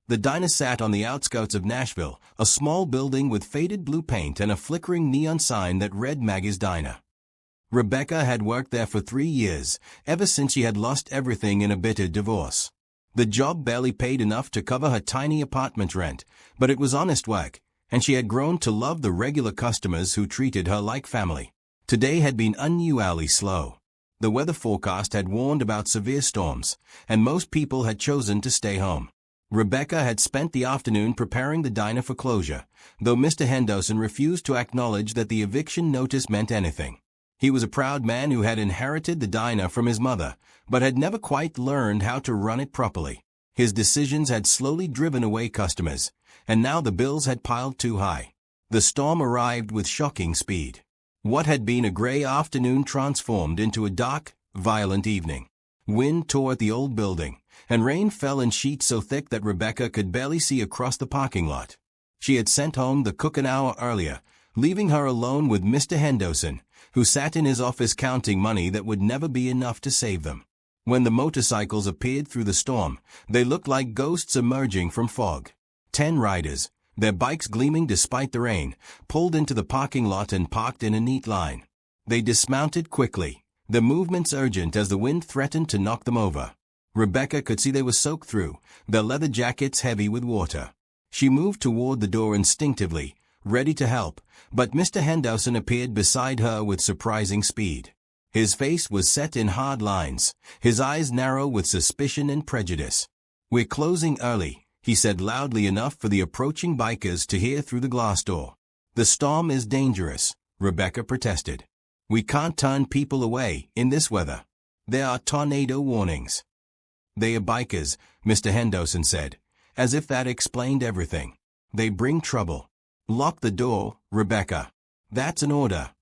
The diner sat on the outskirts of Nashville, a small building with faded blue paint and a flickering neon sign that read Maggie's Diner. Rebecca had worked there for 3 years, ever since she had lost everything in a bitter divorce. The job barely paid enough to cover her tiny apartment rent, but it was honest work, and she had grown to love the regular customers who treated her like family. Today had been unusually slow. The weather forecast had warned about severe storms, and most people had chosen to stay home. Rebecca had spent the afternoon preparing the diner for closure, though Mr. Henderson refused to acknowledge that the eviction notice meant anything. He was a proud man who had inherited the diner from his mother, but had never quite learned how to run it properly. His decisions had slowly driven away customers, and now the bills had piled too high. The storm arrived with shocking speed. What had been a gray afternoon transformed into a dark, violent evening. Wind tore at the old building, and rain fell in sheets so thick that Rebecca could barely see across the parking lot. She had sent home the cook an hour earlier, leaving her alone with Mr. Henderson, who sat in his office counting money that would never be enough to save them. When the motorcycles appeared through the storm, they looked like ghosts emerging from fog. 10 riders, their bikes gleaming despite the rain, pulled into the parking lot and parked in a neat line. They dismounted quickly, their movements urgent as the wind threatened to knock them over. Rebecca could see they were soaked through, their leather jackets heavy with water. She moved toward the door instinctively, ready to help, but Mr. Henderson appeared beside her with surprising speed. His face was set in hard lines, his eyes narrow with suspicion and prejudice. "We're closing early," he said loudly enough for the approaching bikers to hear through the glass door. "The storm is dangerous," Rebecca protested. "We can't turn people away in this weather. There are tornado warnings." "They are bikers," Mr. Henderson said, as if that explained everything. "They bring trouble." "Lock the door, Rebecca. That's an order."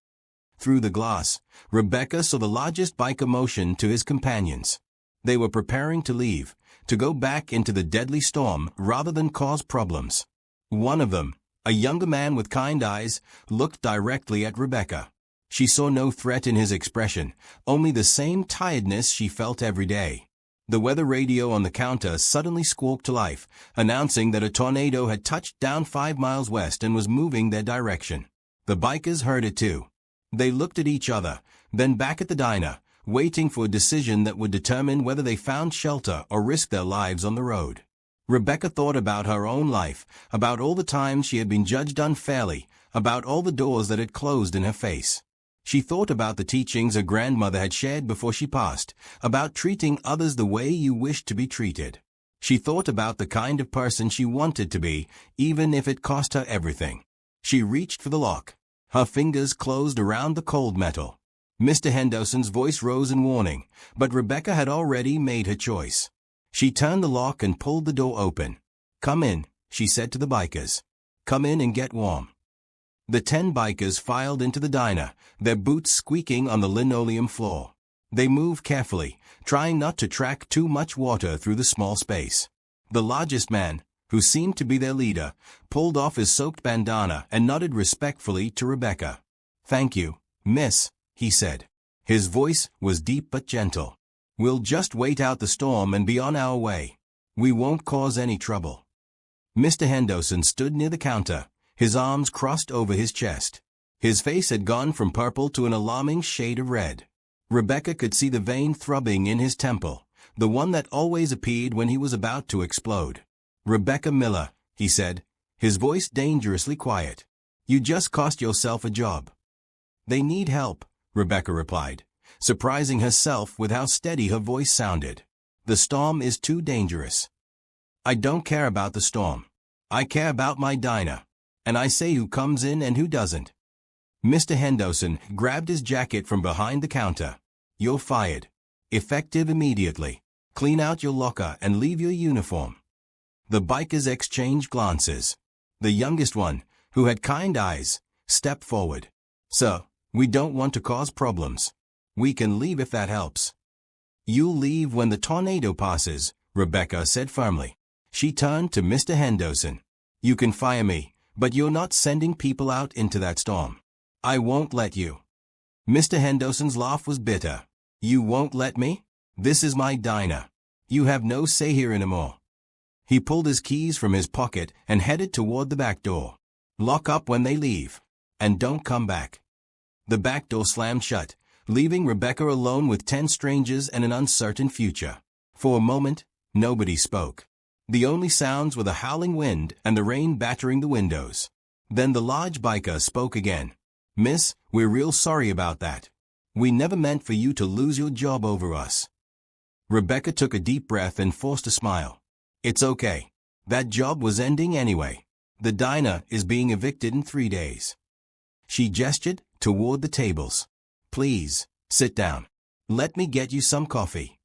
Through the glass, Rebecca saw the largest biker motion to his companions. They were preparing to leave, to go back into the deadly storm rather than cause problems. One of them, a younger man with kind eyes, looked directly at Rebecca. She saw no threat in his expression, only the same tiredness she felt every day. The weather radio on the counter suddenly squawked to life, announcing that a tornado had touched down 5 miles west and was moving their direction. The bikers heard it too. They looked at each other, then back at the diner, waiting for a decision that would determine whether they found shelter or risked their lives on the road. Rebecca thought about her own life, about all the times she had been judged unfairly, about all the doors that had closed in her face. She thought about the teachings her grandmother had shared before she passed, about treating others the way you wished to be treated. She thought about the kind of person she wanted to be, even if it cost her everything. She reached for the lock. Her fingers closed around the cold metal. Mr. Henderson's voice rose in warning, but Rebecca had already made her choice. She turned the lock and pulled the door open. "Come in," she said to the bikers. "Come in and get warm." The 10 bikers filed into the diner, their boots squeaking on the linoleum floor. They moved carefully, trying not to track too much water through the small space. The largest man, who seemed to be their leader, pulled off his soaked bandana and nodded respectfully to Rebecca. "Thank you, miss," he said. His voice was deep but gentle. "We'll just wait out the storm and be on our way. We won't cause any trouble." Mr. Henderson stood near the counter, his arms crossed over his chest. His face had gone from purple to an alarming shade of red. Rebecca could see the vein throbbing in his temple, the one that always appeared when he was about to explode. "Rebecca Miller," he said, his voice dangerously quiet. "You just cost yourself a job." "They need help," Rebecca replied, surprising herself with how steady her voice sounded. "The storm is too dangerous." "I don't care about the storm. I care about my diner. And I say who comes in and who doesn't." Mr. Henderson grabbed his jacket from behind the counter. "You're fired. Effective immediately. Clean out your locker and leave your uniform." The bikers exchanged glances. The youngest one, who had kind eyes, stepped forward. "Sir, we don't want to cause problems. We can leave if that helps." "You'll leave when the tornado passes," Rebecca said firmly. She turned to Mr. Henderson. "You can fire me, but you're not sending people out into that storm. I won't let you." Mr. Henderson's laugh was bitter. "You won't let me? This is my diner. You have no say here anymore." He pulled his keys from his pocket and headed toward the back door. Lock up when they leave. And don't come back. The back door slammed shut, leaving Rebecca alone with 10 strangers and an uncertain future. For a moment, nobody spoke. The only sounds were the howling wind and the rain battering the windows. Then the large biker spoke again. "Miss, we're real sorry about that. We never meant for you to lose your job over us." Rebecca took a deep breath and forced a smile. "It's okay. That job was ending anyway. The diner is being evicted in 3 days." She gestured toward the tables. "Please, sit down. Let me get you some coffee."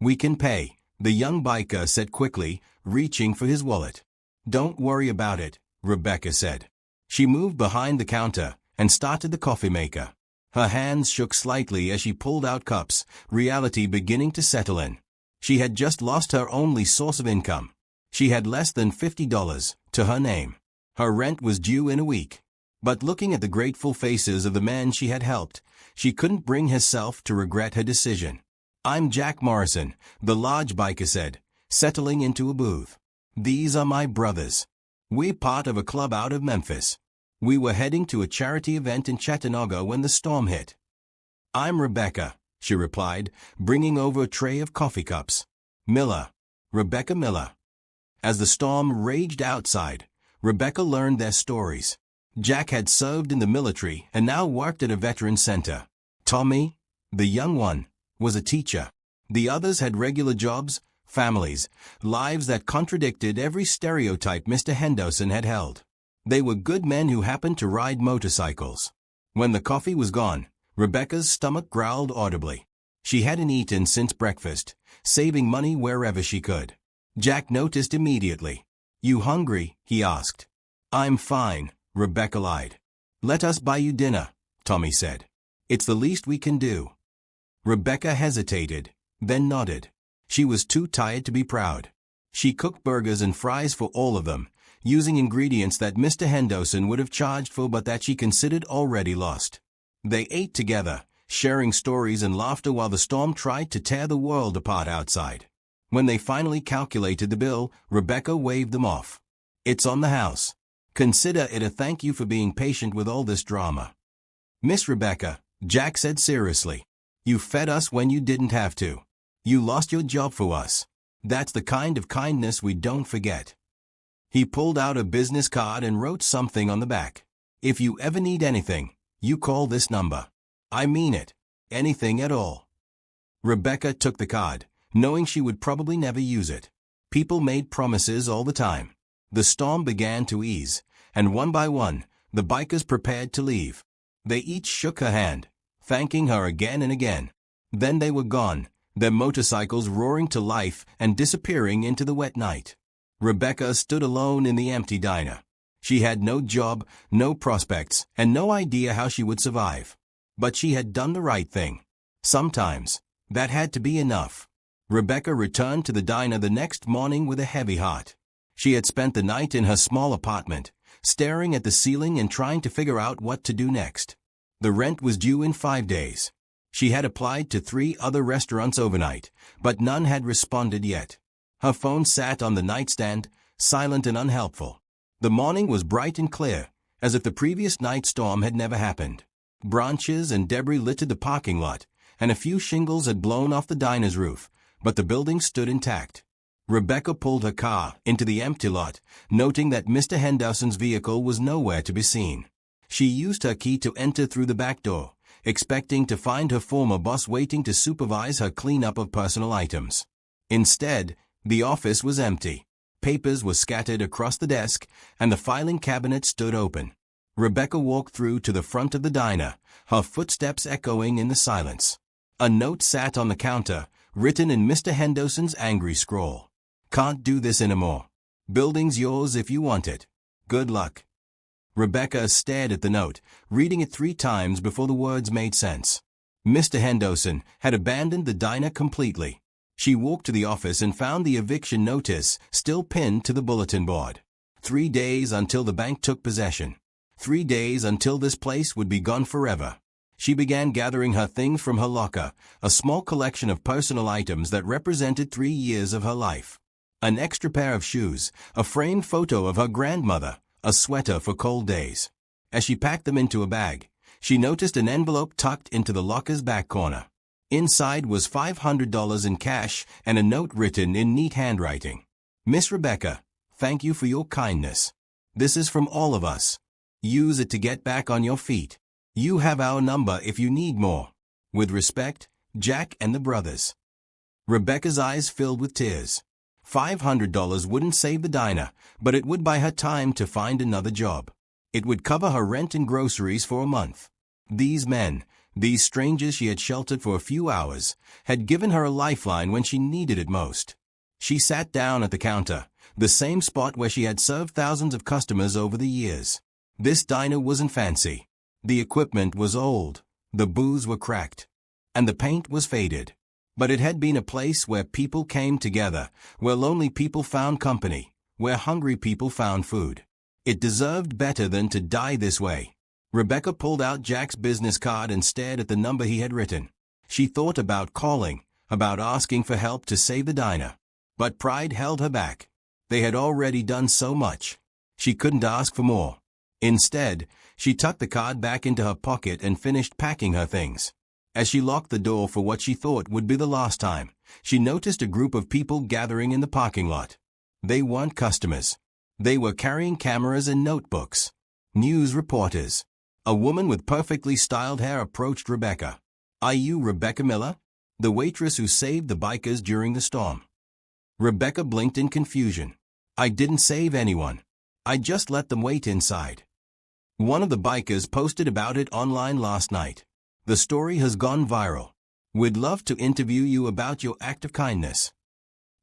"We can pay," the young biker said quickly, reaching for his wallet. "Don't worry about it," Rebecca said. She moved behind the counter and started the coffee maker. Her hands shook slightly as she pulled out cups, reality beginning to settle in. She had just lost her only source of income. She had less than $50 to her name. Her rent was due in a week. But looking at the grateful faces of the men she had helped, she couldn't bring herself to regret her decision. "I'm Jack Morrison," the large biker said, settling into a booth. "These are my brothers. We're part of a club out of Memphis. We were heading to a charity event in Chattanooga when the storm hit." "I'm Rebecca," she replied, bringing over a tray of coffee cups. "Miller. Rebecca Miller." As the storm raged outside, Rebecca learned their stories. Jack had served in the military and now worked at a veteran center. Tommy, the young one, was a teacher. The others had regular jobs, families, lives that contradicted every stereotype Mr. Henderson had held. They were good men who happened to ride motorcycles. When the coffee was gone, Rebecca's stomach growled audibly. She hadn't eaten since breakfast, saving money wherever she could. Jack noticed immediately. "You hungry?" he asked. "I'm fine," Rebecca lied. "Let us buy you dinner," Tommy said. "It's the least we can do." Rebecca hesitated, then nodded. She was too tired to be proud. She cooked burgers and fries for all of them, using ingredients that Mr. Henderson would have charged for but that she considered already lost. They ate together, sharing stories and laughter while the storm tried to tear the world apart outside. When they finally calculated the bill, Rebecca waved them off. "It's on the house. Consider it a thank you for being patient with all this drama." "Miss Rebecca," Jack said seriously, "you fed us when you didn't have to. You lost your job for us. That's the kind of kindness we don't forget." He pulled out a business card and wrote something on the back. "If you ever need anything, you call this number." "I mean it. Anything at all." Rebecca took the card, knowing she would probably never use it. People made promises all the time. The storm began to ease, and one by one, the bikers prepared to leave. They each shook her hand, thanking her again and again. Then they were gone, their motorcycles roaring to life and disappearing into the wet night. Rebecca stood alone in the empty diner. She had no job, no prospects, and no idea how she would survive. But she had done the right thing. Sometimes, that had to be enough. Rebecca returned to the diner the next morning with a heavy heart. She had spent the night in her small apartment, staring at the ceiling and trying to figure out what to do next. The rent was due in 5 days. She had applied to 3 other restaurants overnight, but none had responded yet. Her phone sat on the nightstand, silent and unhelpful. The morning was bright and clear, as if the previous night's storm had never happened. Branches and debris littered the parking lot, and a few shingles had blown off the diner's roof, but the building stood intact. Rebecca pulled her car into the empty lot, noting that Mr. Henderson's vehicle was nowhere to be seen. She used her key to enter through the back door, expecting to find her former boss waiting to supervise her cleanup of personal items. Instead, the office was empty. Papers were scattered across the desk, and the filing cabinet stood open. Rebecca walked through to the front of the diner, her footsteps echoing in the silence. A note sat on the counter, written in Mr. Henderson's angry scrawl. "Can't do this anymore. Building's yours if you want it. Good luck." Rebecca stared at the note, reading it 3 times before the words made sense. Mr. Henderson had abandoned the diner completely. She walked to the office and found the eviction notice still pinned to the bulletin board. 3 days until the bank took possession. 3 days until this place would be gone forever. She began gathering her things from her locker, a small collection of personal items that represented 3 years of her life. An extra pair of shoes, a framed photo of her grandmother, a sweater for cold days. As she packed them into a bag, she noticed an envelope tucked into the locker's back corner. Inside was $500 in cash and a note written in neat handwriting. "Miss Rebecca, thank you for your kindness. This is from all of us. Use it to get back on your feet. You have our number if you need more. With respect, Jack and the brothers." Rebecca's eyes filled with tears. $500 wouldn't save the diner, but it would buy her time to find another job. It would cover her rent and groceries for a month. These men, these strangers she had sheltered for a few hours, had given her a lifeline when she needed it most. She sat down at the counter, the same spot where she had served thousands of customers over the years. This diner wasn't fancy. The equipment was old, the booths were cracked, and the paint was faded. But it had been a place where people came together, where lonely people found company, where hungry people found food. It deserved better than to die this way. Rebecca pulled out Jack's business card and stared at the number he had written. She thought about calling, about asking for help to save the diner. But pride held her back. They had already done so much. She couldn't ask for more. Instead, she tucked the card back into her pocket and finished packing her things. As she locked the door for what she thought would be the last time, she noticed a group of people gathering in the parking lot. They weren't customers. They were carrying cameras and notebooks. News reporters. A woman with perfectly styled hair approached Rebecca. "Are you Rebecca Miller, the waitress who saved the bikers during the storm?" Rebecca blinked in confusion. "I didn't save anyone. I just let them wait inside." One of the bikers posted about it online last night. "The story has gone viral. We'd love to interview you about your act of kindness."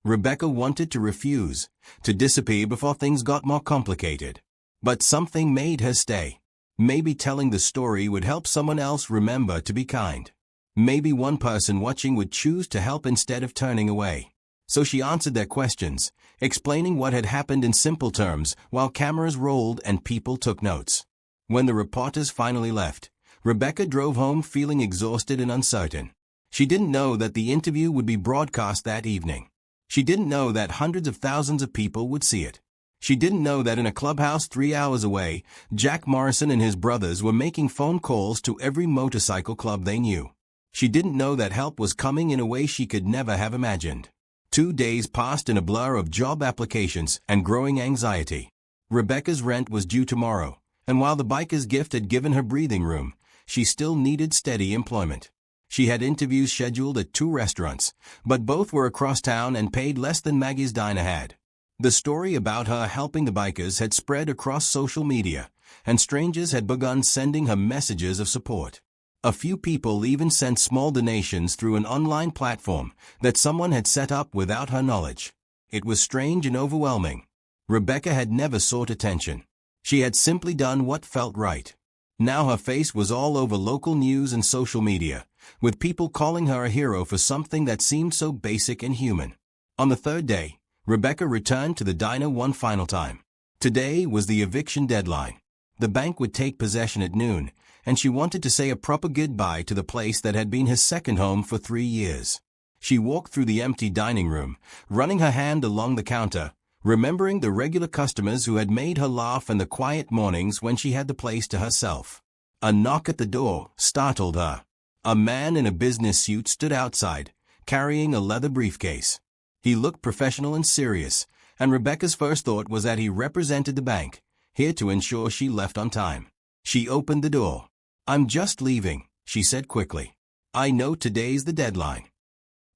Rebecca wanted to refuse, to disappear before things got more complicated. But something made her stay. Maybe telling the story would help someone else remember to be kind. Maybe one person watching would choose to help instead of turning away. So she answered their questions, explaining what had happened in simple terms while cameras rolled and people took notes. When the reporters finally left, Rebecca drove home feeling exhausted and uncertain. She didn't know that the interview would be broadcast that evening. She didn't know that hundreds of thousands of people would see it. She didn't know that in a clubhouse 3 hours away, Jack Morrison and his brothers were making phone calls to every motorcycle club they knew. She didn't know that help was coming in a way she could never have imagined. 2 days passed in a blur of job applications and growing anxiety. Rebecca's rent was due tomorrow, and while the biker's gift had given her breathing room, she still needed steady employment. She had interviews scheduled at 2 restaurants, but both were across town and paid less than Maggie's diner had. The story about her helping the bikers had spread across social media, and strangers had begun sending her messages of support. A few people even sent small donations through an online platform that someone had set up without her knowledge. It was strange and overwhelming. Rebecca had never sought attention. She had simply done what felt right. Now her face was all over local news and social media, with people calling her a hero for something that seemed so basic and human. On the 3rd day, Rebecca returned to the diner one final time. Today was the eviction deadline. The bank would take possession at noon, and she wanted to say a proper goodbye to the place that had been her second home for 3 years. She walked through the empty dining room, running her hand along the counter, remembering the regular customers who had made her laugh and the quiet mornings when she had the place to herself. A knock at the door startled her. A man in a business suit stood outside, carrying a leather briefcase. He looked professional and serious, and Rebecca's first thought was that he represented the bank, here to ensure she left on time. She opened the door. "I'm just leaving," she said quickly. "I know today's the deadline."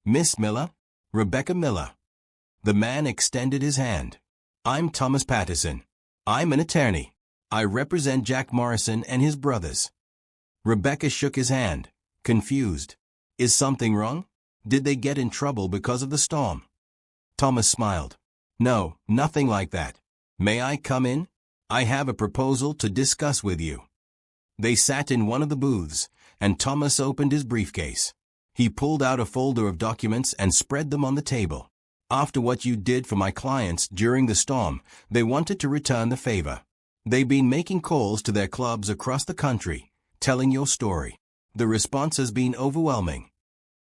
"Miss Miller?" "Rebecca Miller." The man extended his hand. "I'm Thomas Patterson. I'm an attorney. I represent Jack Morrison and his brothers." Rebecca shook his hand, confused. "Is something wrong? Did they get in trouble because of the storm?" Thomas smiled. "No, nothing like that. May I come in? I have a proposal to discuss with you." They sat in one of the booths, and Thomas opened his briefcase. He pulled out a folder of documents and spread them on the table. "After what you did for my clients during the storm, they wanted to return the favor. They've been making calls to their clubs across the country, telling your story. The response has been overwhelming."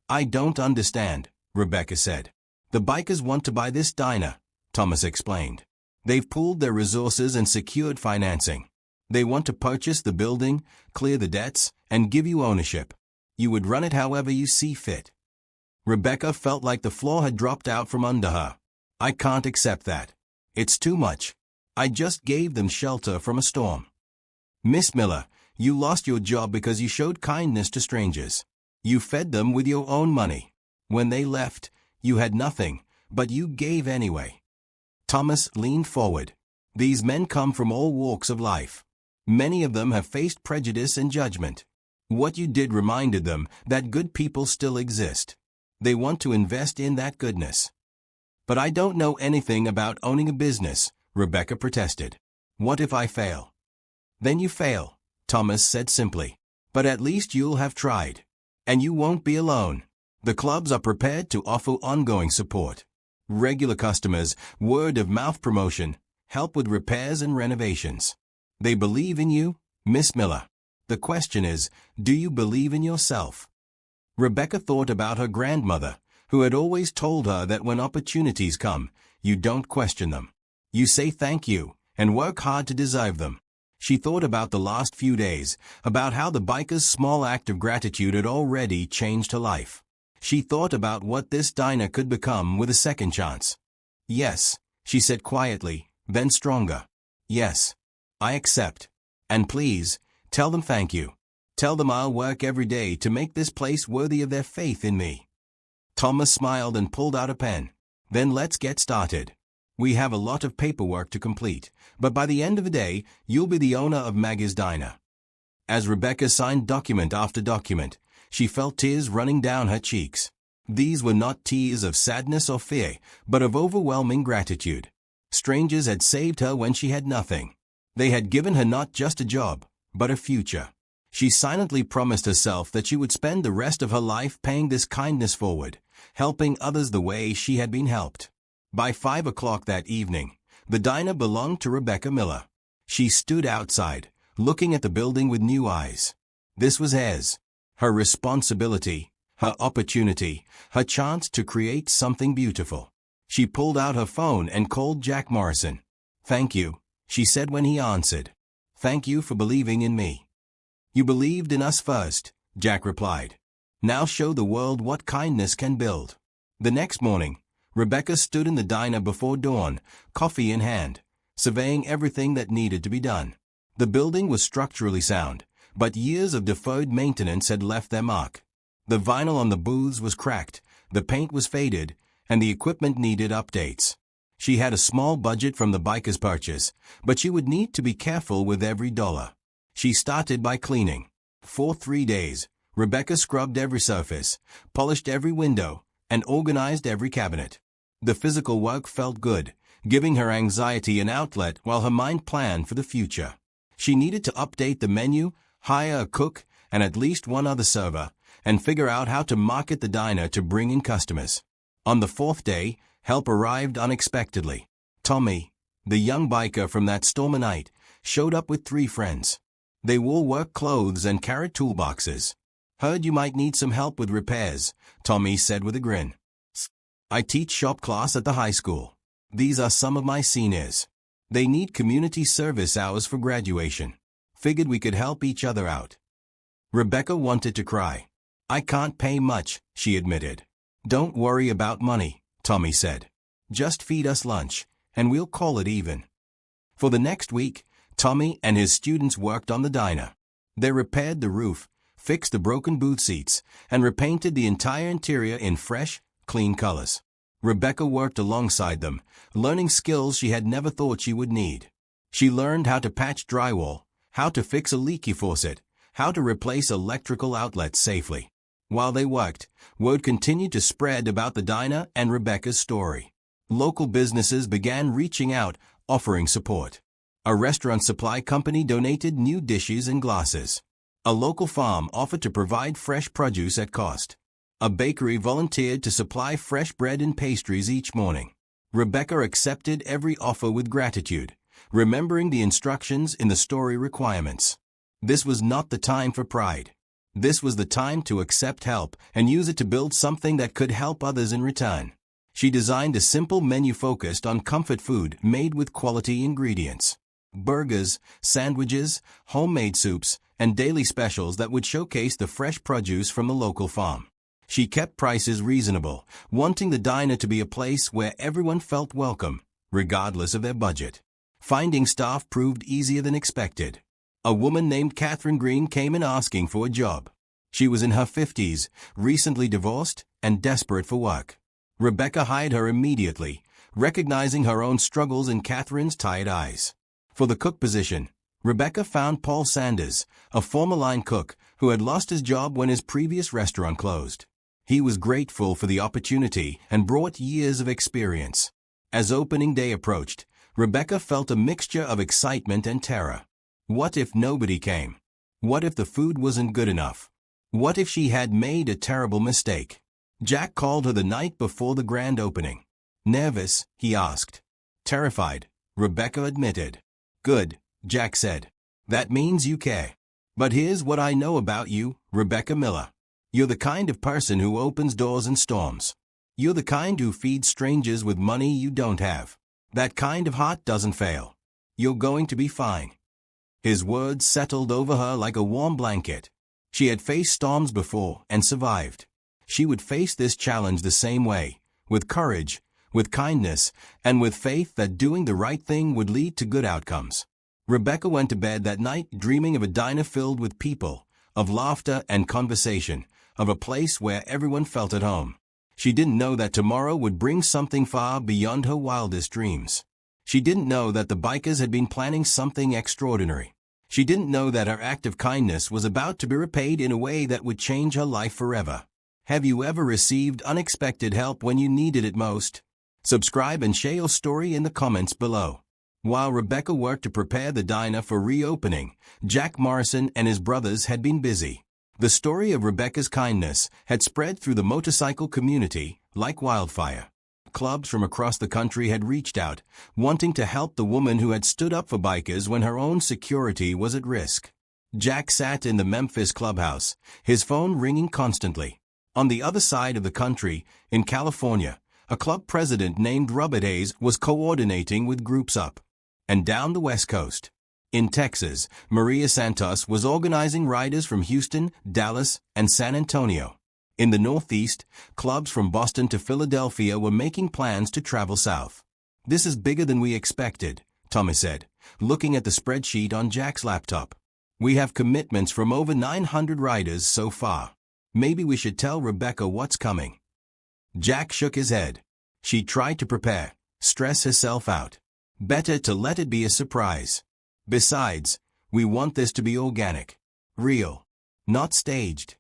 "I don't understand," Rebecca said. "The bikers want to buy this diner, Thomas explained. They've pooled their resources and secured financing. They want to purchase the building, clear the debts, and give you ownership. You would run it however you see fit. Rebecca felt like the floor had dropped out from under her. I can't accept that. It's too much. I just gave them shelter from a storm. Miss Miller, you lost your job because you showed kindness to strangers. You fed them with your own money. When they left, you had nothing, but you gave anyway. Thomas leaned forward. These men come from all walks of life. Many of them have faced prejudice and judgment. What you did reminded them that good people still exist. They want to invest in that goodness. But I don't know anything about owning a business, Rebecca protested. What if I fail? Then you fail, Thomas said simply. But at least you'll have tried. And you won't be alone. The clubs are prepared to offer ongoing support. Regular customers, word-of-mouth promotion, help with repairs and renovations. They believe in you, Miss Miller. The question is, do you believe in yourself? Rebecca thought about her grandmother, who had always told her that when opportunities come, you don't question them. You say thank you, and work hard to deserve them. She thought about the last few days, about how the biker's small act of gratitude had already changed her life. She thought about what this diner could become with a second chance. Yes, she said quietly, then stronger. Yes, I accept. And please, tell them thank you. Tell them I'll work every day to make this place worthy of their faith in me. Thomas smiled and pulled out a pen. Then let's get started. We have a lot of paperwork to complete, but by the end of the day, you'll be the owner of Maggie's Diner. As Rebecca signed document after document, she felt tears running down her cheeks. These were not tears of sadness or fear, but of overwhelming gratitude. Strangers had saved her when she had nothing. They had given her not just a job, but a future. She silently promised herself that she would spend the rest of her life paying this kindness forward, helping others the way she had been helped. By 5 o'clock that evening, the diner belonged to Rebecca Miller. She stood outside, looking at the building with new eyes. This was hers. Her responsibility, her opportunity, her chance to create something beautiful. She pulled out her phone and called Jack Morrison. "Thank you," she said when he answered. "Thank you for believing in me." "You believed in us first," Jack replied. "Now show the world what kindness can build." The next morning, Rebecca stood in the diner before dawn, coffee in hand, surveying everything that needed to be done. The building was structurally sound, but years of deferred maintenance had left their mark. The vinyl on the booths was cracked, the paint was faded, and the equipment needed updates. She had a small budget from the biker's purchase, but she would need to be careful with every dollar. She started by cleaning. For 3 days, Rebecca scrubbed every surface, polished every window, and organized every cabinet. The physical work felt good, giving her anxiety an outlet while her mind planned for the future. She needed to update the menu, hire a cook, and at least one other server, and figure out how to market the diner to bring in customers. On the 4th day, help arrived unexpectedly. Tommy, the young biker from that stormy night, showed up with 3 friends. They wore work clothes and carried toolboxes. "Heard you might need some help with repairs," Tommy said with a grin. "I teach shop class at the high school. These are some of my seniors. They need community service hours for graduation. Figured we could help each other out." Rebecca wanted to cry. "I can't pay much," she admitted. "Don't worry about money," Tommy said. "Just feed us lunch, and we'll call it even." For the next week, Tommy and his students worked on the diner. They repaired the roof, fixed the broken booth seats, and repainted the entire interior in fresh, clean colors. Rebecca worked alongside them, learning skills she had never thought she would need. She learned how to patch drywall, how to fix a leaky faucet, how to replace electrical outlets safely. While they worked, word continued to spread about the diner and Rebecca's story. Local businesses began reaching out, offering support. A restaurant supply company donated new dishes and glasses. A local farm offered to provide fresh produce at cost. A bakery volunteered to supply fresh bread and pastries each morning. Rebecca accepted every offer with gratitude, remembering the instructions in the story requirements. This was not the time for pride. This was the time to accept help and use it to build something that could help others in return. She designed a simple menu focused on comfort food made with quality ingredients. Burgers, sandwiches, homemade soups, and daily specials that would showcase the fresh produce from the local farm. She kept prices reasonable, wanting the diner to be a place where everyone felt welcome, regardless of their budget. Finding staff proved easier than expected. A woman named Catherine Green came in asking for a job. She was in her 50s, recently divorced, and desperate for work. Rebecca hired her immediately, recognizing her own struggles in Catherine's tired eyes. For the cook position, Rebecca found Paul Sanders, a former line cook who had lost his job when his previous restaurant closed. He was grateful for the opportunity and brought years of experience. As opening day approached, Rebecca felt a mixture of excitement and terror. What if nobody came? What if the food wasn't good enough? What if she had made a terrible mistake? Jack called her the night before the grand opening. Nervous, he asked. Terrified, Rebecca admitted. Good, Jack said. That means you care. But here's what I know about you, Rebecca Miller. You're the kind of person who opens doors in storms. You're the kind who feeds strangers with money you don't have. That kind of heart doesn't fail. You're going to be fine. His words settled over her like a warm blanket. She had faced storms before and survived. She would face this challenge the same way, with courage, with kindness, and with faith that doing the right thing would lead to good outcomes. Rebecca went to bed that night dreaming of a diner filled with people, of laughter and conversation, of a place where everyone felt at home. She didn't know that tomorrow would bring something far beyond her wildest dreams. She didn't know that the bikers had been planning something extraordinary. She didn't know that her act of kindness was about to be repaid in a way that would change her life forever. Have you ever received unexpected help when you needed it most? Subscribe and share your story in the comments below. While Rebecca worked to prepare the diner for reopening, Jack Morrison and his brothers had been busy. The story of Rebecca's kindness had spread through the motorcycle community like wildfire. Clubs from across the country had reached out, wanting to help the woman who had stood up for bikers when her own security was at risk. Jack sat in the Memphis clubhouse, his phone ringing constantly. On the other side of the country, in California, a club president named Robert Hayes was coordinating with groups up and down the West Coast. In Texas, Maria Santos was organizing riders from Houston, Dallas, and San Antonio. In the Northeast, clubs from Boston to Philadelphia were making plans to travel south. This is bigger than we expected, Thomas said, looking at the spreadsheet on Jack's laptop. We have commitments from over 900 riders so far. Maybe we should tell Rebecca what's coming. Jack shook his head. She tried to prepare, stress herself out. Better to let it be a surprise. Besides, we want this to be organic, real, not staged.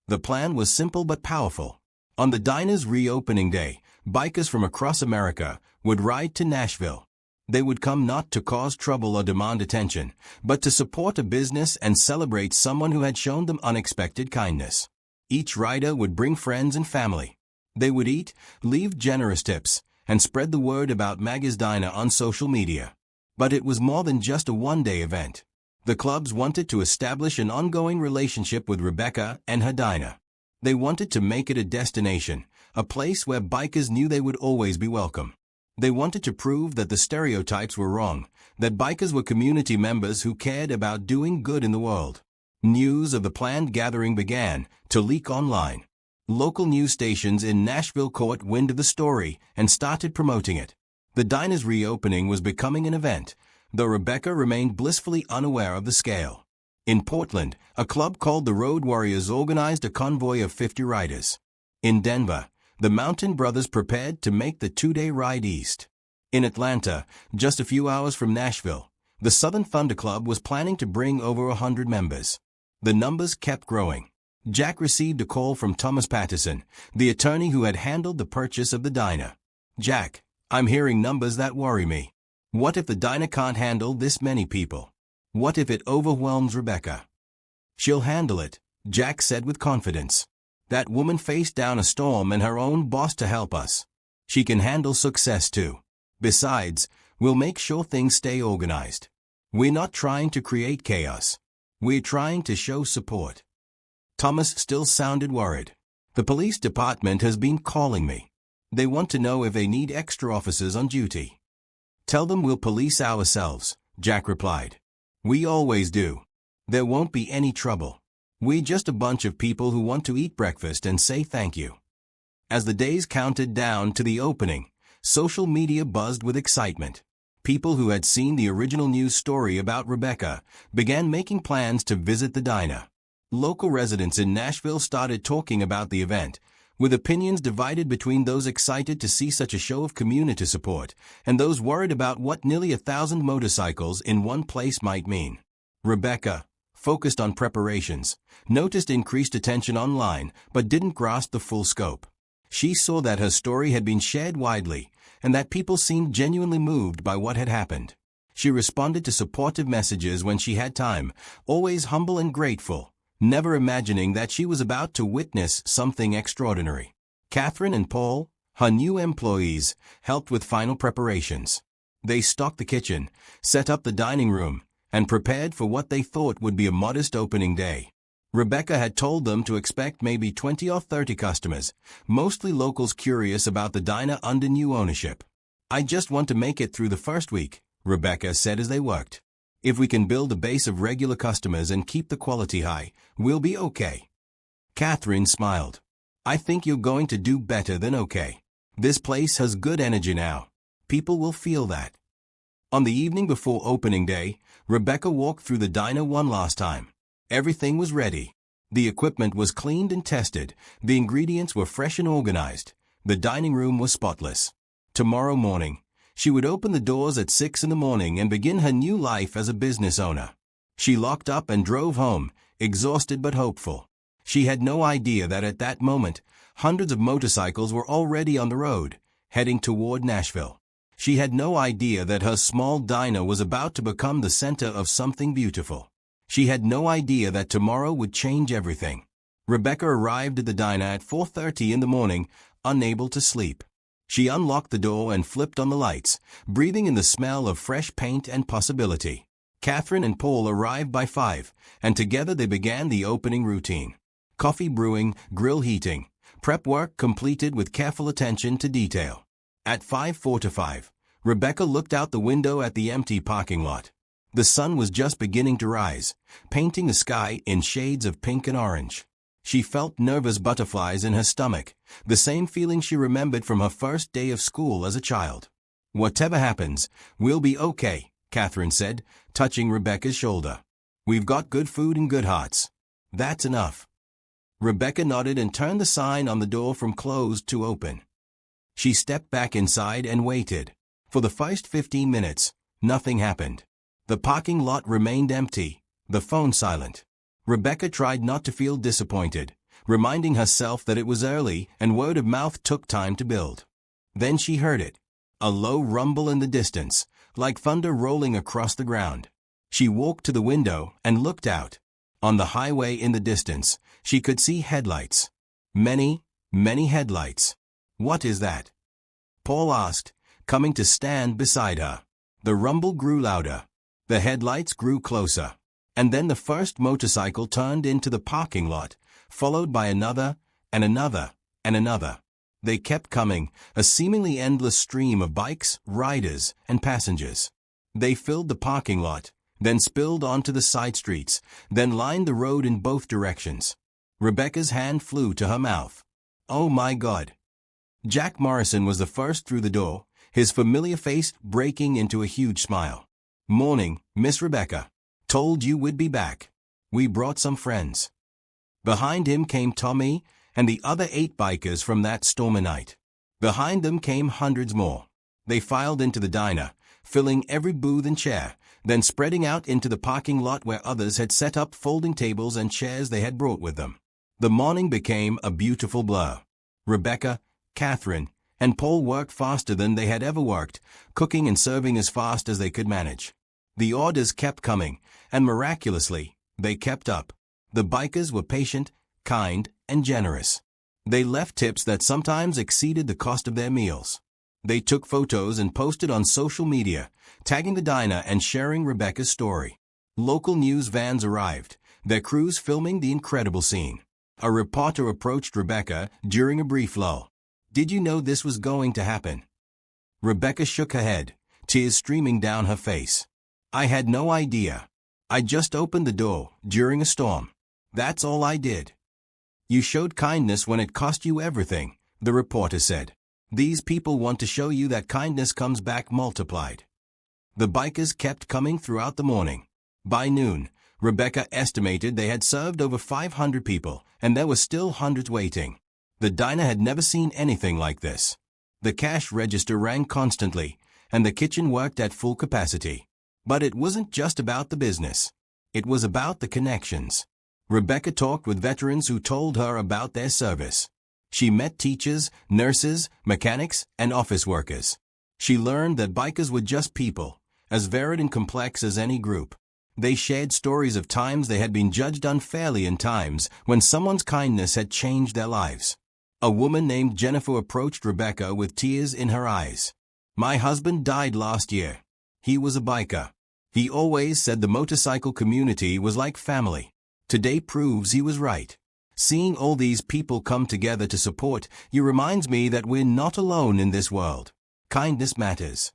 The plan was simple but powerful. On the diner's reopening day, bikers from across America would ride to Nashville. They would come not to cause trouble or demand attention, but to support a business and celebrate someone who had shown them unexpected kindness. Each rider would bring friends and family. They would eat, leave generous tips, and spread the word about Maggie's Diner on social media. But it was more than just a one-day event. The clubs wanted to establish an ongoing relationship with Rebecca and her diner. They wanted to make it a destination, a place where bikers knew they would always be welcome. They wanted to prove that the stereotypes were wrong, that bikers were community members who cared about doing good in the world. News of the planned gathering began to leak online. Local news stations in Nashville caught wind of the story and started promoting it. The diner's reopening was becoming an event, though Rebecca remained blissfully unaware of the scale. In Portland, a club called the Road Warriors organized a convoy of 50 riders. In Denver, the Mountain Brothers prepared to make the two-day ride east. In Atlanta, just a few hours from Nashville, the Southern Thunder Club was planning to bring over 100 members. The numbers kept growing. Jack received a call from Thomas Patterson, the attorney who had handled the purchase of the diner. Jack, I'm hearing numbers that worry me. What if the diner can't handle this many people? What if it overwhelms Rebecca? She'll handle it, Jack said with confidence. That woman faced down a storm and her own boss to help us. She can handle success too. Besides, we'll make sure things stay organized. We're not trying to create chaos. We're trying to show support. Thomas still sounded worried. The police department has been calling me. They want to know if they need extra officers on duty. Tell them we'll police ourselves, Jack replied. We always do. There won't be any trouble. We're just a bunch of people who want to eat breakfast and say thank you. As the days counted down to the opening, social media buzzed with excitement. People who had seen the original news story about Rebecca began making plans to visit the diner. Local residents in Nashville started talking about the event, with opinions divided between those excited to see such a show of community support and those worried about what nearly 1,000 motorcycles in one place might mean. Rebecca, focused on preparations, noticed increased attention online but didn't grasp the full scope. She saw that her story had been shared widely and that people seemed genuinely moved by what had happened. She responded to supportive messages when she had time, always humble and grateful, never imagining that she was about to witness something extraordinary. Catherine and Paul, her new employees, helped with final preparations. They stocked the kitchen, set up the dining room, and prepared for what they thought would be a modest opening day. Rebecca had told them to expect maybe 20 or 30 customers, mostly locals curious about the diner under new ownership. I just want to make it through the first week, Rebecca said as they worked. If we can build a base of regular customers and keep the quality high, we'll be okay. Catherine smiled. I think you're going to do better than okay. This place has good energy now. People will feel that. On the evening before opening day, Rebecca walked through the diner one last time. Everything was ready. The equipment was cleaned and tested, the ingredients were fresh and organized, the dining room was spotless. Tomorrow morning, she would open the doors at 6 in the morning and begin her new life as a business owner. She locked up and drove home, exhausted but hopeful. She had no idea that at that moment, hundreds of motorcycles were already on the road, heading toward Nashville. She had no idea that her small diner was about to become the center of something beautiful. She had no idea that tomorrow would change everything. Rebecca arrived at the diner at 4:30 in the morning, unable to sleep. She unlocked the door and flipped on the lights, breathing in the smell of fresh paint and possibility. Catherine and Paul arrived by 5, and together they began the opening routine. Coffee brewing, grill heating, prep work completed with careful attention to detail. At 5:45, Rebecca looked out the window at the empty parking lot. The sun was just beginning to rise, painting the sky in shades of pink and orange. She felt nervous butterflies in her stomach, the same feeling she remembered from her first day of school as a child. Whatever happens, we'll be okay, Catherine said, touching Rebecca's shoulder. We've got good food and good hearts. That's enough. Rebecca nodded and turned the sign on the door from closed to open. She stepped back inside and waited. For the first 15 minutes, nothing happened. The parking lot remained empty, the phone silent. Rebecca tried not to feel disappointed, reminding herself that it was early and word of mouth took time to build. Then she heard it, a low rumble in the distance, like thunder rolling across the ground. She walked to the window and looked out. On the highway in the distance, she could see headlights. Many, many headlights. What is that? Paul asked, coming to stand beside her. The rumble grew louder. The headlights grew closer, and then the first motorcycle turned into the parking lot, followed by another, and another, and another. They kept coming, a seemingly endless stream of bikes, riders, and passengers. They filled the parking lot, then spilled onto the side streets, then lined the road in both directions. Rebecca's hand flew to her mouth. Oh my God! Jack Morrison was the first through the door, his familiar face breaking into a huge smile. Morning, Miss Rebecca. Told you we'd be back. We brought some friends. Behind him came Tommy and the other 8 bikers from that stormy night. Behind them came hundreds more. They filed into the diner, filling every booth and chair, then spreading out into the parking lot where others had set up folding tables and chairs they had brought with them. The morning became a beautiful blur. Rebecca, Catherine, and Paul worked faster than they had ever worked, cooking and serving as fast as they could manage. The orders kept coming, and miraculously, they kept up. The bikers were patient, kind, and generous. They left tips that sometimes exceeded the cost of their meals. They took photos and posted on social media, tagging the diner and sharing Rebecca's story. Local news vans arrived, their crews filming the incredible scene. A reporter approached Rebecca during a brief lull. Did you know this was going to happen? Rebecca shook her head, tears streaming down her face. I had no idea. I just opened the door during a storm. That's all I did. You showed kindness when it cost you everything, the reporter said. These people want to show you that kindness comes back multiplied. The bikers kept coming throughout the morning. By noon, Rebecca estimated they had served over 500 people, and there were still hundreds waiting. The diner had never seen anything like this. The cash register rang constantly, and the kitchen worked at full capacity. But it wasn't just about the business. It was about the connections. Rebecca talked with veterans who told her about their service. She met teachers, nurses, mechanics, and office workers. She learned that bikers were just people, as varied and complex as any group. They shared stories of times they had been judged unfairly and times when someone's kindness had changed their lives. A woman named Jennifer approached Rebecca with tears in her eyes. My husband died last year. He was a biker. He always said the motorcycle community was like family. Today proves he was right. Seeing all these people come together to support you reminds me that we're not alone in this world. Kindness matters.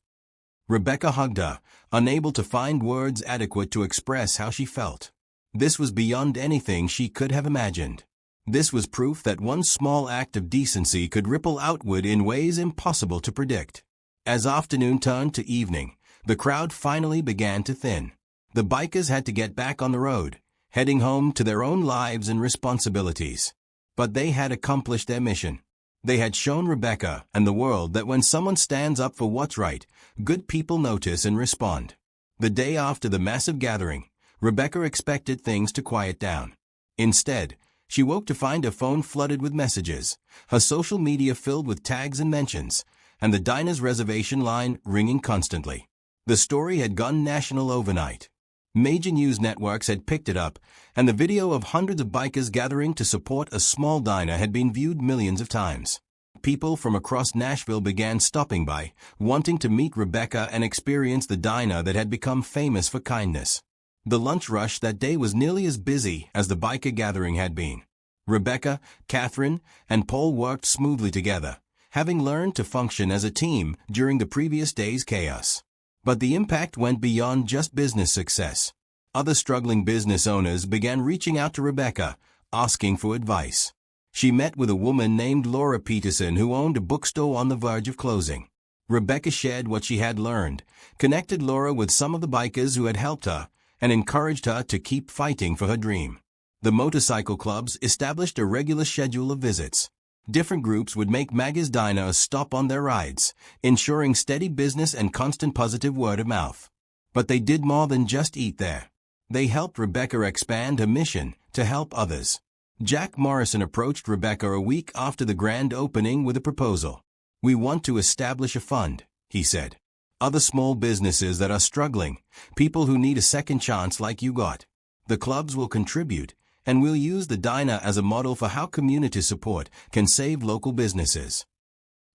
Rebecca hugged her, unable to find words adequate to express how she felt. This was beyond anything she could have imagined. This was proof that one small act of decency could ripple outward in ways impossible to predict. As afternoon turned to evening, the crowd finally began to thin. The bikers had to get back on the road, heading home to their own lives and responsibilities. But they had accomplished their mission. They had shown Rebecca and the world that when someone stands up for what's right, good people notice and respond. The day after the massive gathering, Rebecca expected things to quiet down. Instead, she woke to find her phone flooded with messages, her social media filled with tags and mentions, and the diner's reservation line ringing constantly. The story had gone national overnight. Major news networks had picked it up, and the video of hundreds of bikers gathering to support a small diner had been viewed millions of times. People from across Nashville began stopping by, wanting to meet Rebecca and experience the diner that had become famous for kindness. The lunch rush that day was nearly as busy as the biker gathering had been. Rebecca, Catherine, and Paul worked smoothly together, having learned to function as a team during the previous day's chaos. But the impact went beyond just business success. Other struggling business owners began reaching out to Rebecca, asking for advice. She met with a woman named Laura Peterson who owned a bookstore on the verge of closing. Rebecca shared what she had learned, connected Laura with some of the bikers who had helped her, and encouraged her to keep fighting for her dream. The motorcycle clubs established a regular schedule of visits. Different groups would make Maggie's Diner a stop on their rides, ensuring steady business and constant positive word of mouth. But they did more than just eat there. They helped Rebecca expand her mission to help others. Jack Morrison approached Rebecca a week after the grand opening with a proposal. We want to establish a fund, he said. Other small businesses that are struggling, people who need a second chance like you got. The clubs will contribute, and we'll use the diner as a model for how community support can save local businesses.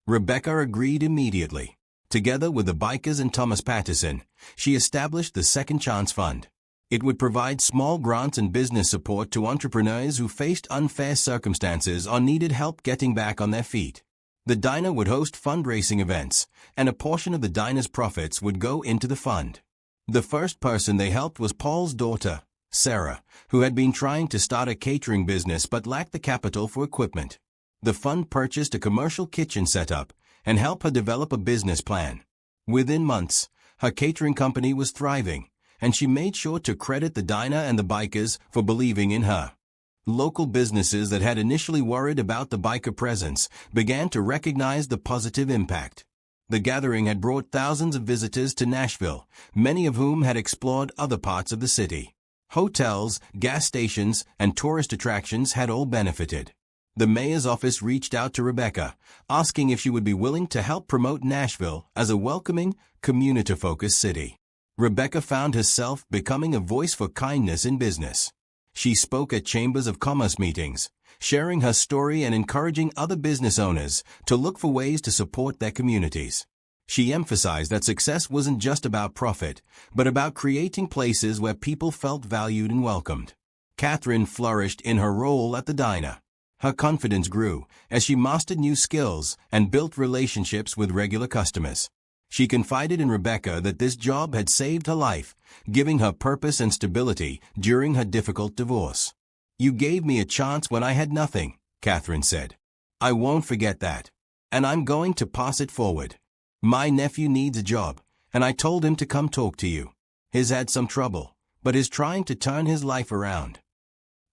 Rebecca agreed immediately. Together with the bikers and Thomas Patterson, she established the Second Chance Fund. It would provide small grants and business support to entrepreneurs who faced unfair circumstances or needed help getting back on their feet. The diner would host fundraising events, and a portion of the diner's profits would go into the fund. The first person they helped was Paul's daughter, Sarah, who had been trying to start a catering business but lacked the capital for equipment. The fund purchased a commercial kitchen setup and helped her develop a business plan. Within months, her catering company was thriving, and she made sure to credit the diner and the bikers for believing in her. Local businesses that had initially worried about the biker presence began to recognize the positive impact. The gathering had brought thousands of visitors to Nashville, many of whom had explored other parts of the city. Hotels, gas stations, and tourist attractions had all benefited. The mayor's office reached out to Rebecca, asking if she would be willing to help promote Nashville as a welcoming, community-focused city. Rebecca found herself becoming a voice for kindness in business. She spoke at chambers of commerce meetings, sharing her story and encouraging other business owners to look for ways to support their communities. She emphasized that success wasn't just about profit, but about creating places where people felt valued and welcomed. Catherine flourished in her role at the diner. Her confidence grew as she mastered new skills and built relationships with regular customers. She confided in Rebecca that this job had saved her life, giving her purpose and stability during her difficult divorce. "You gave me a chance when I had nothing," Catherine said. "I won't forget that. And I'm going to pass it forward. My nephew needs a job, and I told him to come talk to you. He's had some trouble, but is trying to turn his life around."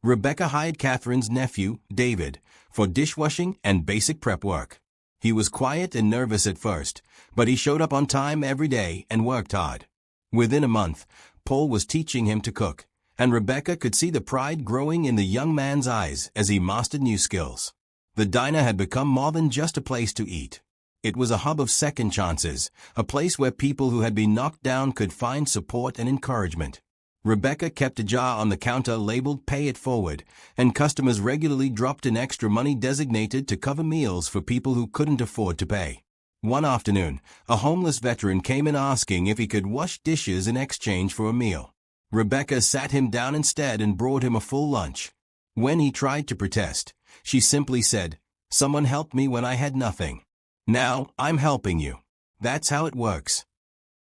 Rebecca hired Catherine's nephew, David, for dishwashing and basic prep work. He was quiet and nervous at first, but he showed up on time every day and worked hard. Within a month, Paul was teaching him to cook, and Rebecca could see the pride growing in the young man's eyes as he mastered new skills. The diner had become more than just a place to eat. It was a hub of second chances, a place where people who had been knocked down could find support and encouragement. Rebecca kept a jar on the counter labeled "Pay It Forward," and customers regularly dropped in extra money designated to cover meals for people who couldn't afford to pay. One afternoon, a homeless veteran came in asking if he could wash dishes in exchange for a meal. Rebecca sat him down instead and brought him a full lunch. When he tried to protest, she simply said, "Someone helped me when I had nothing. Now, I'm helping you. That's how it works."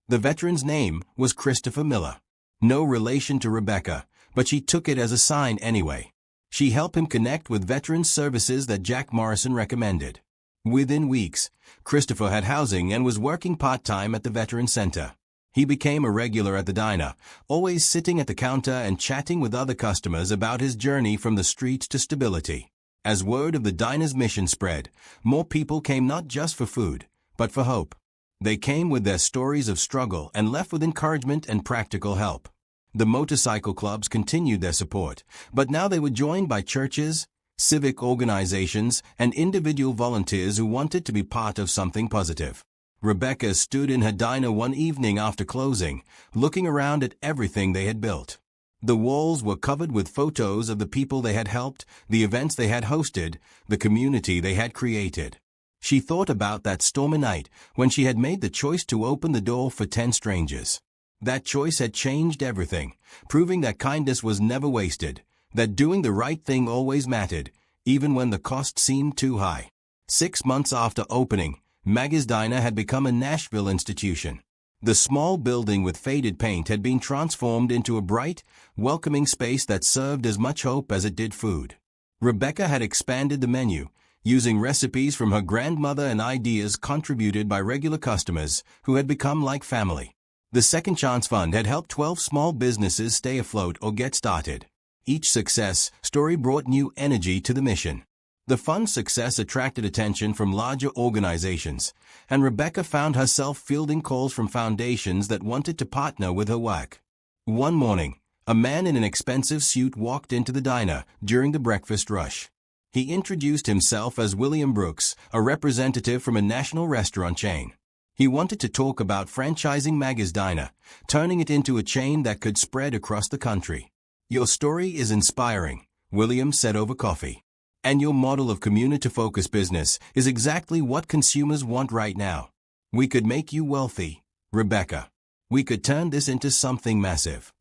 The veteran's name was Christopher Miller. No relation to Rebecca, but she took it as a sign anyway. She helped him connect with veterans services that Jack Morrison recommended. Within weeks, Christopher had housing and was working part-time at the Veteran Center. He became a regular at the diner, always sitting at the counter and chatting with other customers about his journey from the streets to stability. As word of the diner's mission spread, more people came not just for food, but for hope. They came with their stories of struggle and left with encouragement and practical help. The motorcycle clubs continued their support, but now they were joined by churches, civic organizations, and individual volunteers who wanted to be part of something positive. Rebecca stood in her diner one evening after closing, looking around at everything they had built. The walls were covered with photos of the people they had helped, the events they had hosted, the community they had created. She thought about that stormy night when she had made the choice to open the door for 10 strangers. That choice had changed everything, proving that kindness was never wasted, that doing the right thing always mattered, even when the cost seemed too high. 6 months after opening, Maggie's Diner had become a Nashville institution. The small building with faded paint had been transformed into a bright, welcoming space that served as much hope as it did food. Rebecca had expanded the menu, using recipes from her grandmother and ideas contributed by regular customers who had become like family. The Second Chance Fund had helped 12 small businesses stay afloat or get started. Each success story brought new energy to the mission. The fund's success attracted attention from larger organizations, and Rebecca found herself fielding calls from foundations that wanted to partner with her work. One morning, a man in an expensive suit walked into the diner during the breakfast rush. He introduced himself as William Brooks, a representative from a national restaurant chain. He wanted to talk about franchising Maggie's Diner, turning it into a chain that could spread across the country. "Your story is inspiring," William said over coffee. "And your model of community-focused business is exactly what consumers want right now. We could make you wealthy, Rebecca. We could turn this into something massive."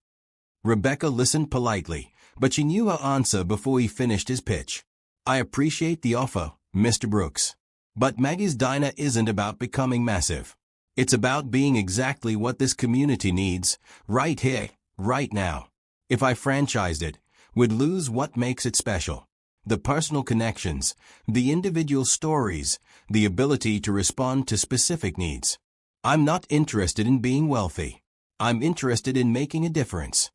Rebecca listened politely, but she knew her answer before he finished his pitch. "I appreciate the offer, Mr. Brooks. But Maggie's Diner isn't about becoming massive. It's about being exactly what this community needs, right here, right now. If I franchised it, we'd lose what makes it special. The personal connections, the individual stories, the ability to respond to specific needs. I'm not interested in being wealthy. I'm interested in making a difference."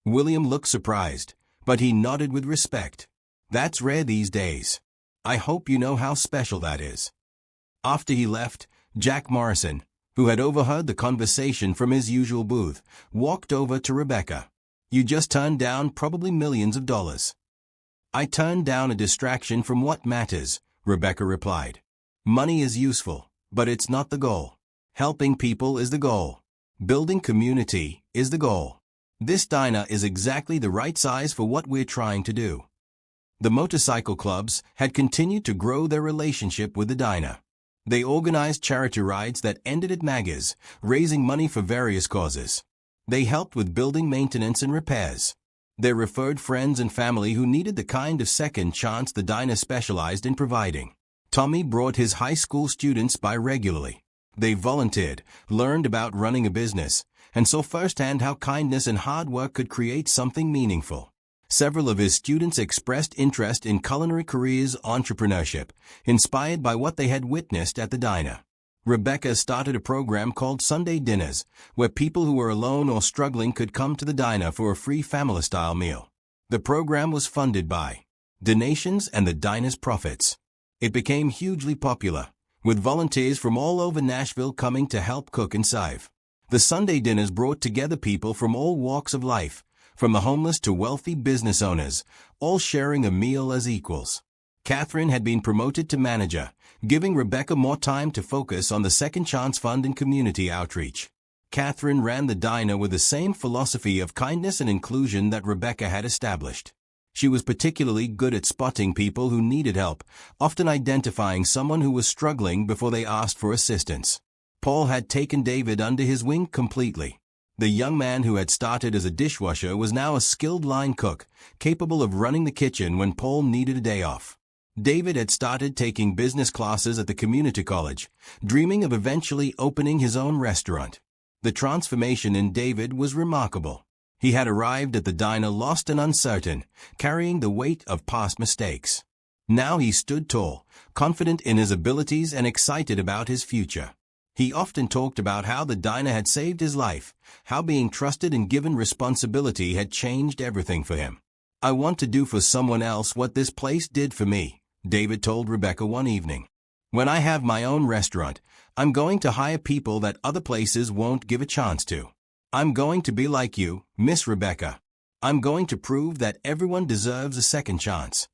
William looked surprised, but he nodded with respect. "That's rare these days. I hope you know how special that is." After he left, Jack Morrison, who had overheard the conversation from his usual booth, walked over to Rebecca. "You just turned down probably millions of dollars." "I turned down a distraction from what matters," Rebecca replied. "Money is useful, but it's not the goal. Helping people is the goal. Building community is the goal. This diner is exactly the right size for what we're trying to do." The motorcycle clubs had continued to grow their relationship with the diner. They organized charity rides that ended at Maggie's, raising money for various causes. They helped with building maintenance and repairs. They referred friends and family who needed the kind of second chance the diner specialized in providing. Tommy brought his high school students by regularly. They volunteered, learned about running a business, and saw firsthand how kindness and hard work could create something meaningful. Several of his students expressed interest in culinary careers entrepreneurship, inspired by what they had witnessed at the diner. Rebecca started a program called Sunday Dinners, where people who were alone or struggling could come to the diner for a free family-style meal. The program was funded by donations and the diner's profits. It became hugely popular, with volunteers from all over Nashville coming to help cook and serve. The Sunday Dinners brought together people from all walks of life, from the homeless to wealthy business owners, all sharing a meal as equals. Catherine had been promoted to manager, giving Rebecca more time to focus on the Second Chance Fund and community outreach. Catherine ran the diner with the same philosophy of kindness and inclusion that Rebecca had established. She was particularly good at spotting people who needed help, often identifying someone who was struggling before they asked for assistance. Paul had taken David under his wing completely. The young man who had started as a dishwasher was now a skilled line cook, capable of running the kitchen when Paul needed a day off. David had started taking business classes at the community college, dreaming of eventually opening his own restaurant. The transformation in David was remarkable. He had arrived at the diner lost and uncertain, carrying the weight of past mistakes. Now he stood tall, confident in his abilities and excited about his future. He often talked about how the diner had saved his life, how being trusted and given responsibility had changed everything for him. "I want to do for someone else what this place did for me," David told Rebecca one evening. "When I have my own restaurant, I'm going to hire people that other places won't give a chance to. I'm going to be like you, Miss Rebecca. I'm going to prove that everyone deserves a second chance."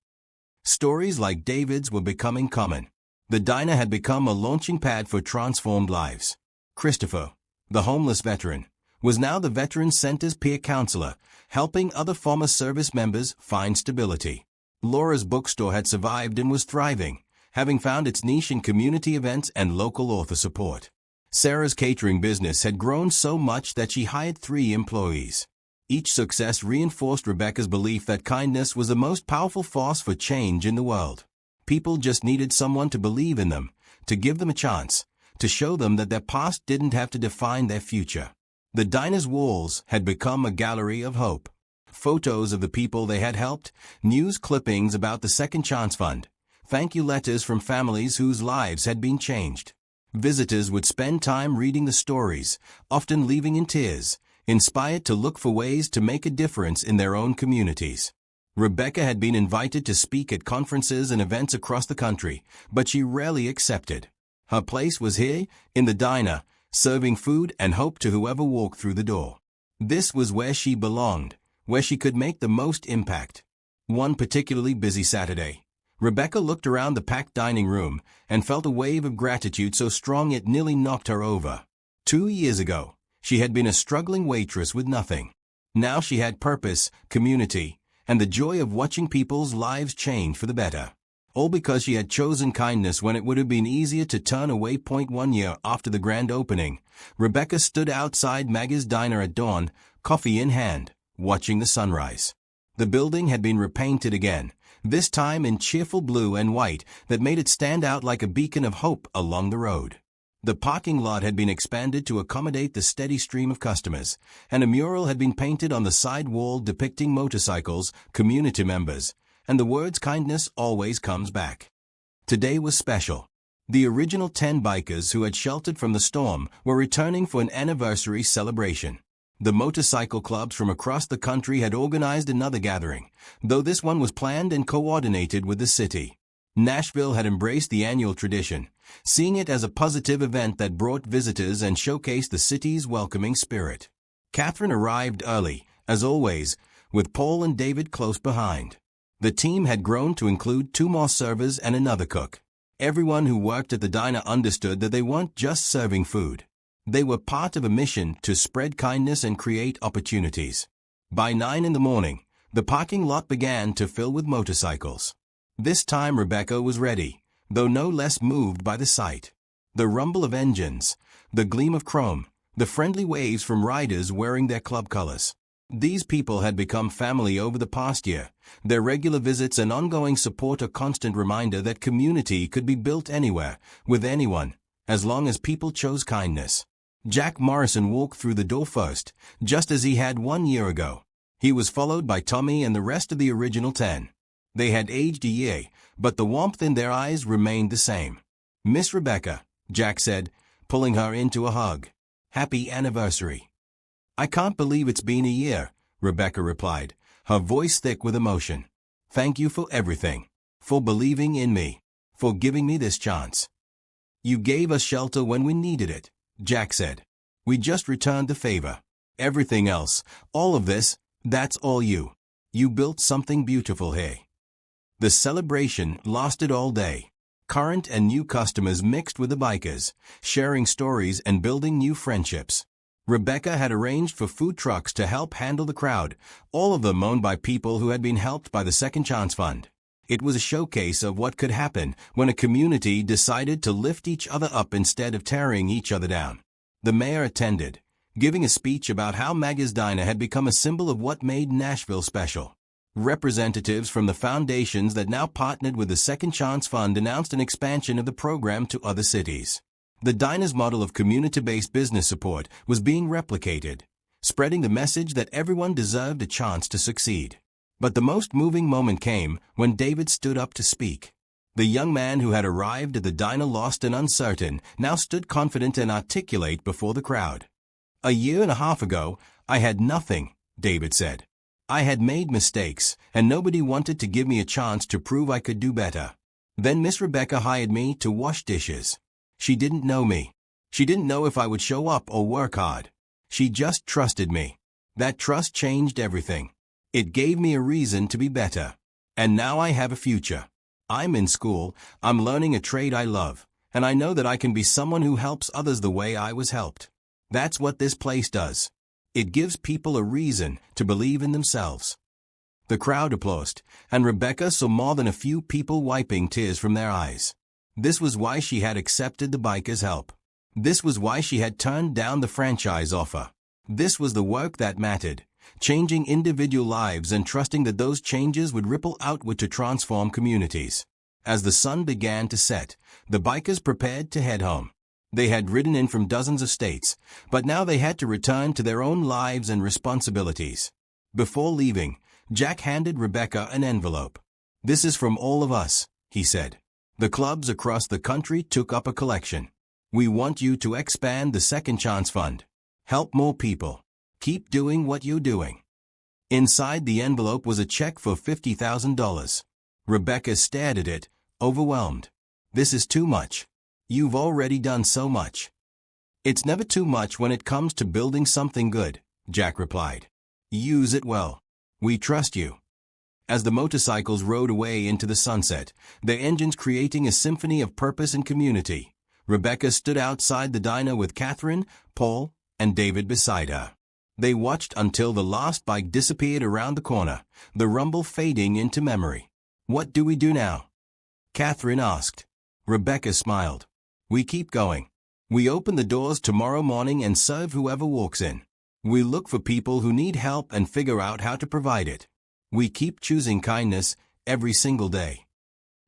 Stories like David's were becoming common. The diner had become a launching pad for transformed lives. Christopher, the homeless veteran, was now the Veteran Center's peer counselor, helping other former service members find stability. Laura's bookstore had survived and was thriving, having found its niche in community events and local author support. Sarah's catering business had grown so much that she hired 3 employees. Each success reinforced Rebecca's belief that kindness was the most powerful force for change in the world. People just needed someone to believe in them, to give them a chance, to show them that their past didn't have to define their future. The diner's walls had become a gallery of hope. Photos of the people they had helped, news clippings about the Second Chance Fund, thank you letters from families whose lives had been changed. Visitors would spend time reading the stories, often leaving in tears, inspired to look for ways to make a difference in their own communities. Rebecca had been invited to speak at conferences and events across the country, but she rarely accepted. Her place was here, in the diner, serving food and hope to whoever walked through the door. This was where she belonged, where she could make the most impact. One particularly busy Saturday, Rebecca looked around the packed dining room and felt a wave of gratitude so strong it nearly knocked her over. 2 years ago, she had been a struggling waitress with nothing. Now she had purpose, community, and the joy of watching people's lives change for the better. All because she had chosen kindness when it would have been easier to turn away. 1 year after the grand opening, Rebecca stood outside Maggie's diner at dawn, coffee in hand, watching the sunrise. The building had been repainted again, this time in cheerful blue and white that made it stand out like a beacon of hope along the road. The parking lot had been expanded to accommodate the steady stream of customers, and a mural had been painted on the side wall depicting motorcycles, community members, and the words "kindness always comes back." Today was special. The original 10 bikers who had sheltered from the storm were returning for an anniversary celebration. The motorcycle clubs from across the country had organized another gathering, though this one was planned and coordinated with the city. Nashville had embraced the annual tradition, seeing it as a positive event that brought visitors and showcased the city's welcoming spirit. Catherine arrived early, as always, with Paul and David close behind. The team had grown to include 2 more servers and another cook. Everyone who worked at the diner understood that they weren't just serving food. They were part of a mission to spread kindness and create opportunities. By 9 in the morning, the parking lot began to fill with motorcycles. This time Rebecca was ready, though no less moved by the sight. The rumble of engines, the gleam of chrome, the friendly waves from riders wearing their club colors. These people had become family over the past year. Their regular visits and ongoing support a constant reminder that community could be built anywhere, with anyone, as long as people chose kindness. Jack Morrison walked through the door first, just as he had 1 year ago. He was followed by Tommy and the rest of the original 10. They had aged a year, but the warmth in their eyes remained the same. "Miss Rebecca," Jack said, pulling her into a hug. "Happy anniversary." "I can't believe it's been a year," Rebecca replied, her voice thick with emotion. "Thank you for everything. For believing in me. For giving me this chance." "You gave us shelter when we needed it," Jack said. "We just returned the favor. Everything else, all of this, that's all you. You built something beautiful here." The celebration lasted all day. Current and new customers mixed with the bikers, sharing stories and building new friendships. Rebecca had arranged for food trucks to help handle the crowd, all of them owned by people who had been helped by the Second Chance Fund. It was a showcase of what could happen when a community decided to lift each other up instead of tearing each other down. The mayor attended, giving a speech about how Maggie's Diner had become a symbol of what made Nashville special. Representatives from the foundations that now partnered with the Second Chance Fund announced an expansion of the program to other cities. The diner's model of community-based business support was being replicated, spreading the message that everyone deserved a chance to succeed. But the most moving moment came when David stood up to speak. The young man who had arrived at the diner lost and uncertain now stood confident and articulate before the crowd. "A year and a half ago, I had nothing," David said. "I had made mistakes, and nobody wanted to give me a chance to prove I could do better. Then Miss Rebecca hired me to wash dishes. She didn't know me. She didn't know if I would show up or work hard. She just trusted me. That trust changed everything. It gave me a reason to be better. And now I have a future. I'm in school, I'm learning a trade I love, and I know that I can be someone who helps others the way I was helped. That's what this place does. It gives people a reason to believe in themselves." The crowd applauded, and Rebecca saw more than a few people wiping tears from their eyes. This was why she had accepted the bikers' help. This was why she had turned down the franchise offer. This was the work that mattered, changing individual lives and trusting that those changes would ripple outward to transform communities. As the sun began to set, the bikers prepared to head home. They had ridden in from dozens of states, but now they had to return to their own lives and responsibilities. Before leaving, Jack handed Rebecca an envelope. "This is from all of us," he said. "The clubs across the country took up a collection. We want you to expand the Second Chance Fund. Help more people. Keep doing what you're doing." Inside the envelope was a check for $50,000. Rebecca stared at it, overwhelmed. "This is too much. You've already done so much." "It's never too much when it comes to building something good," Jack replied. "Use it well. We trust you." As the motorcycles rode away into the sunset, their engines creating a symphony of purpose and community, Rebecca stood outside the diner with Catherine, Paul, and David beside her. They watched until the last bike disappeared around the corner, the rumble fading into memory. "What do we do now?" Catherine asked. Rebecca smiled. "We keep going. We open the doors tomorrow morning and serve whoever walks in. We look for people who need help and figure out how to provide it. We keep choosing kindness every single day."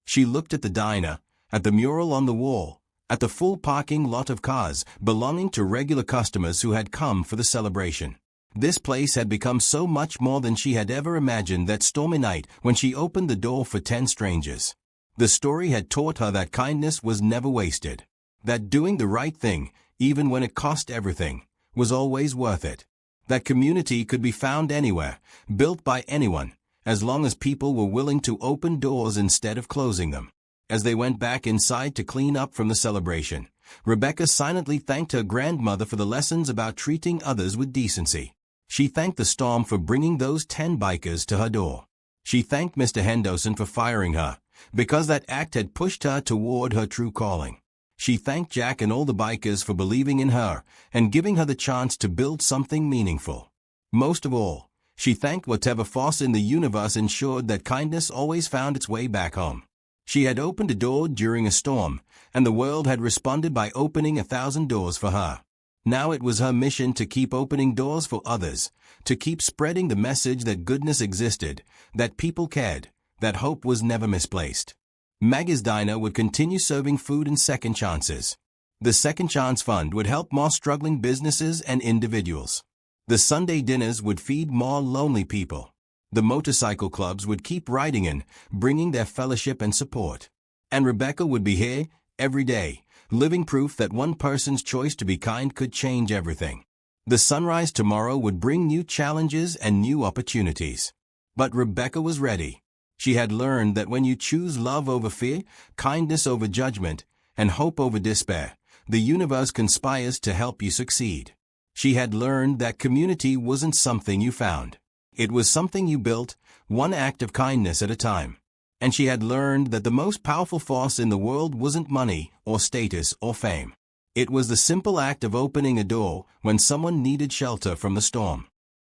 She looked at the diner, at the mural on the wall, at the full parking lot of cars belonging to regular customers who had come for the celebration. This place had become so much more than she had ever imagined that stormy night when she opened the door for 10 strangers. The story had taught her that kindness was never wasted, that doing the right thing, even when it cost everything, was always worth it. That community could be found anywhere, built by anyone, as long as people were willing to open doors instead of closing them. As they went back inside to clean up from the celebration, Rebecca silently thanked her grandmother for the lessons about treating others with decency. She thanked the storm for bringing those 10 bikers to her door. She thanked Mr. Henderson for firing her, because that act had pushed her toward her true calling. She thanked Jack and all the bikers for believing in her and giving her the chance to build something meaningful. Most of all, she thanked whatever force in the universe ensured that kindness always found its way back home. She had opened a door during a storm, and the world had responded by opening 1,000 doors for her. Now it was her mission to keep opening doors for others, to keep spreading the message that goodness existed, that people cared, that hope was never misplaced. Maggie's Diner would continue serving food and second chances. The Second Chance Fund would help more struggling businesses and individuals. The Sunday dinners would feed more lonely people. The motorcycle clubs would keep riding in, bringing their fellowship and support. And Rebecca would be here, every day, living proof that one person's choice to be kind could change everything. The sunrise tomorrow would bring new challenges and new opportunities. But Rebecca was ready. She had learned that when you choose love over fear, kindness over judgment, and hope over despair, the universe conspires to help you succeed. She had learned that community wasn't something you found. It was something you built, one act of kindness at a time. And she had learned that the most powerful force in the world wasn't money or status or fame. It was the simple act of opening a door when someone needed shelter from the storm.